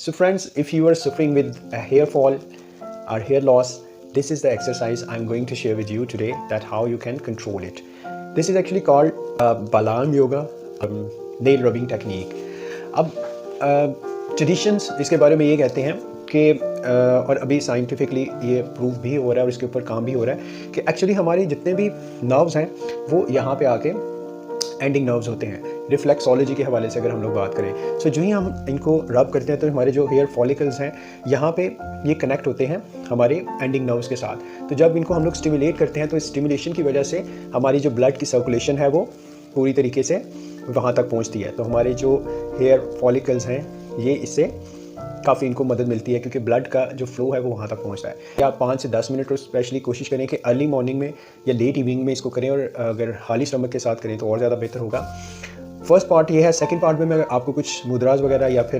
So friends, if you are suffering with a hair fall or hair loss, this is the exercise I'm going to share with you today, that how you can control it. This is actually called Balam Yoga nail rubbing technique. अब traditions इसके बारे में ये कहते हैं कि और अभी साइंटिफिकली ये प्रूव भी हो रहा है और इसके ऊपर काम भी हो रहा है कि एक्चुअली हमारे जितने भी नर्व्स हैं वो यहाँ पे आके एंडिंग नर्व्स होते हैं। रिफ्लेक्सोलॉजी के हवाले से अगर हम लोग बात करें, सो जो ही हम इनको रब करते हैं तो हमारे जो हेयर फॉलिकल्स हैं यहाँ पे ये कनेक्ट होते हैं हमारे एंडिंग नर्व्स के साथ। तो जब इनको हम लोग स्टिमुलेट करते हैं तो इस स्टिमुलेशन की वजह से हमारी जो ब्लड की सर्कुलेशन है वो पूरी तरीके से वहाँ तक पहुँचती है। तो हमारे जो हेयर फॉलिकल्स हैं ये इससे काफ़ी इनको मदद मिलती है, क्योंकि ब्लड का जो फ्लो है वो वहाँ तक पहुँचता है। या 5 से 10 मिनट और स्पेशली कोशिश करें कि अर्ली मॉर्निंग में या लेट इवनिंग में इसको करें, और अगर खाली स्टमक के साथ करें तो और ज़्यादा बेहतर होगा। फर्स्ट पार्ट ये है। सेकंड पार्ट में मैं आपको कुछ मुद्रास वगैरह या फिर